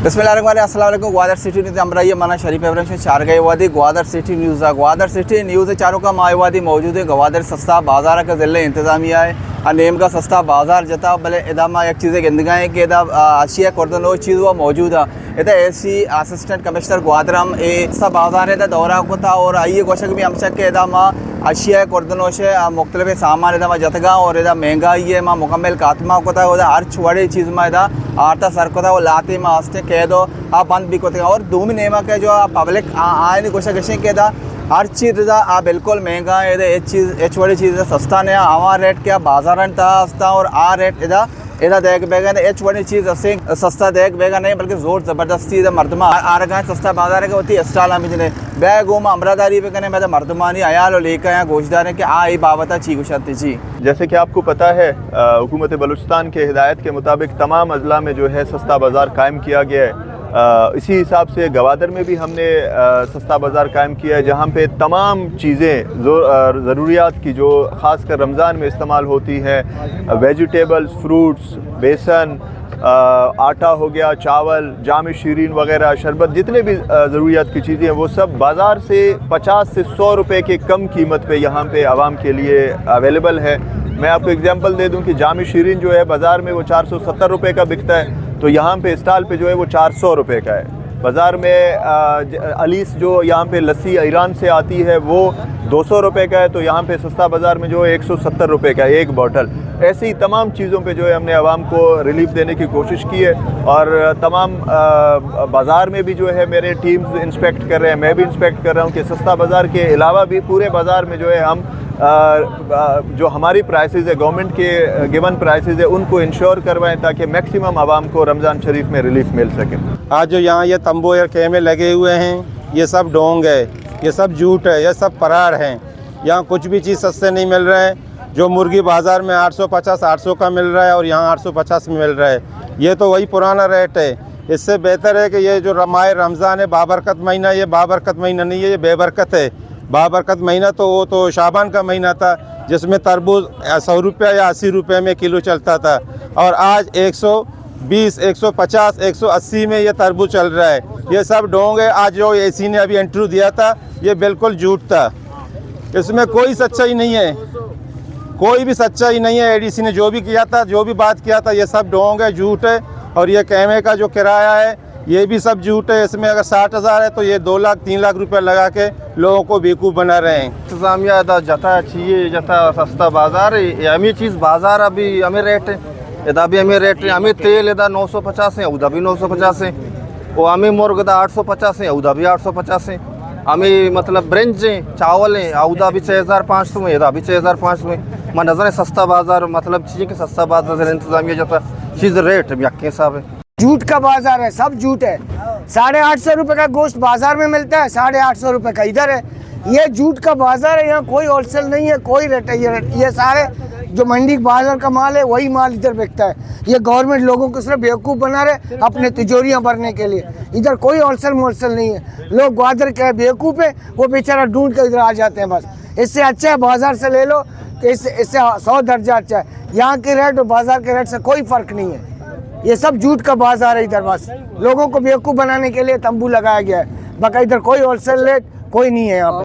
अस्सलामुअलैकुम Gwadar city news अमराई मना शरीफ Avram से चारगाई वादी ग्वादर सिटी न्यूज़ चारों का मायवादी मौजूद है। ग्वादर सस्ता बाजार का ज़िले इंतज़ामिया है नेम का सस्ता बाजार जता भले इदामा एक चीज़ें गंदगा है कि इदा अशिया करदन वो चीज़ वो मौजूद है। इधर एसी असिस्टेंट कमिश्नर ग्वादर हम सस्ता बाजार है दौरा को था और आइए गोशक भी हम चक के इदामा अशिया करदनों से मुख्तलिफ सामान इदा जतगा और इदा महंगाई है माँ मुकम्मल कातमा को था हर छोड़े चीज़ में इदा आर्ता सर को था वो लाते मास्ते कह दो आप बंद भी कोते और दूमी नेमा के जो पब्लिक आए गोशा गशे के दा हर चीज़ आ बिल्कुल महंगा है एच वाली चीज़ सस्ता ने आवा रेट क्या बाजार था और आ रेट इदा देख बेगा एच वाली चीज़ असे सस्ता देख बेगा नहीं बल्कि जोर ज़बरदस्ती मर्दमा आरगा सस्ता बाजार का होती स्टाल मिजने बैग उम अमरादारी पे कने मैं मर्दमानी अयाल लेकर यहाँ गोशदार है कि आई बाबता ची गुशाती जी। जैसे कि आपको पता है हुकूमत बलूचिस्तान के हिदायत के मुताबिक तमाम अजला में जो है सस्ता बाज़ार कायम किया गया है। इसी हिसाब से गवादर में भी हमने सस्ता बाज़ार कायम किया है जहाँ पे तमाम चीज़ें ज़रूरियात की जो ख़ास कर रमज़ान में इस्तेमाल होती है वेजिटेबल्स, फ्रूट्स, बेसन, आटा हो गया, चावल, जाम शीरीन वगैरह, शरबत, जितने भी ज़रूरियात की चीज़ें हैं वो सब बाज़ार से 50 से 100 रुपए के कम कीमत पे यहाँ पे आवाम के लिए अवेलेबल है। मैं आपको एग्जांपल दे दूं कि जाम शीरीन जो है बाज़ार में वो 470 रुपए का बिकता है तो यहाँ पे स्टॉल पे जो है वो 400 रुपए का है। बाज़ार में अलीस जो यहाँ पे लस्सी ईरान से आती है वो 200 रुपए का है तो यहाँ पे सस्ता बाज़ार में जो है 170 रुपए का है एक बॉटल। ऐसी ही तमाम चीज़ों पे जो है हमने आवाम को रिलीफ देने की कोशिश की है और तमाम बाज़ार में भी जो है मेरे टीम्स इंस्पेक्ट कर रहे हैं, मैं भी इंस्पेक्ट कर रहा हूँ कि सस्ता बाज़ार के अलावा भी पूरे बाज़ार में जो है हम जो हमारी प्राइसेस है गवर्नमेंट के गिवन प्राइसेस है उनको इंश्योर करवाएं ताकि मैक्सिमम आवाम को रमज़ान शरीफ में रिलीफ मिल सके। आज जो यहाँ ये तंबू या खेमे लगे हुए हैं ये सब ढोंग है, ये सब झूठ है, ये सब फरार हैं। यहाँ कुछ भी चीज़ सस्ते नहीं मिल रहे हैं। जो मुर्गी बाज़ार में 850-800 का मिल रहा है और यहाँ 850 में मिल रहा है, ये तो वही पुराना रेट है। इससे बेहतर है कि ये जो माह रमज़ान है बाबरकत महीना, ये बाबरकत महीना नहीं है, ये बेबरकत है। बाबरकत महीना तो वो तो शाबान का महीना था जिसमें तरबूज 100 रुपये या 80 रुपये में किलो चलता था और आज 120, 150, 180 में ये तरबूज चल रहा है। ये सब ढोंग है। आज जो एसी ने अभी इंटरव्यू दिया था ये बिल्कुल झूठ था, इसमें कोई सच्चाई नहीं है, कोई भी सच्चाई नहीं है। एडीसी ने जो भी किया था, जो भी बात किया था, ये सब ढोंग है, झूठ है। और ये कैमे का जो किराया है ये भी सब झूठ है। इसमें अगर 60,000 है तो ये 2 लाख 3 लाख रुपए लगा के लोगों को बेवकूफ़ बना रहे हैं। इंतजामिया जता चाहिए जता सस्ता बाजार है हमें चीज़ बाजार अभी हमें रेट है इदा भी हमें रेट है। हमें तेल इदा 950 है उदा भी 950 है वो हमें मुर्ग इदा 850 है उदा भी 850 है। हमें मतलब ब्रेंच है चावल है उदा भी 6500 में इदा भी 6500 में। मैं नज़र सस्ता बाजार मतलब चीज़ें कि सस्ता बाजार इंतजामिया जता चीज़ रेट यके साहब है। झूठ का बाजार है, सब झूठ है। 850 रुपये का गोश्त बाजार में मिलता है, 850 रुपये का इधर है। ये झूठ का बाजार है, यहाँ कोई होलसेल नहीं है, कोई रेट है। ये सारे जो मंडी बाजार का माल है वही माल इधर बिकता है। ये गवर्नमेंट लोगों को सिर्फ बेवकूफ़ बना रहे अपने तिजोरियाँ भरने के लिए। इधर कोई होलसेल नहीं है। लोग ग्वादर के बेवकूफ़ है, वो बेचारा ढूंढ कर इधर आ जाते हैं बस। इससे अच्छा है बाजार से ले लो, तो इससे 100 दर्जा अच्छा है। यहाँ के रेट और बाजार के रेट से कोई फ़र्क नहीं है। ये सब झूठ का बाजार है। इधर बस लोगों को बेवकूफ़ बनाने के लिए तंबू लगाया गया है, बाकी इधर कोई होलसेल रेट कोई नहीं है यहाँ पे।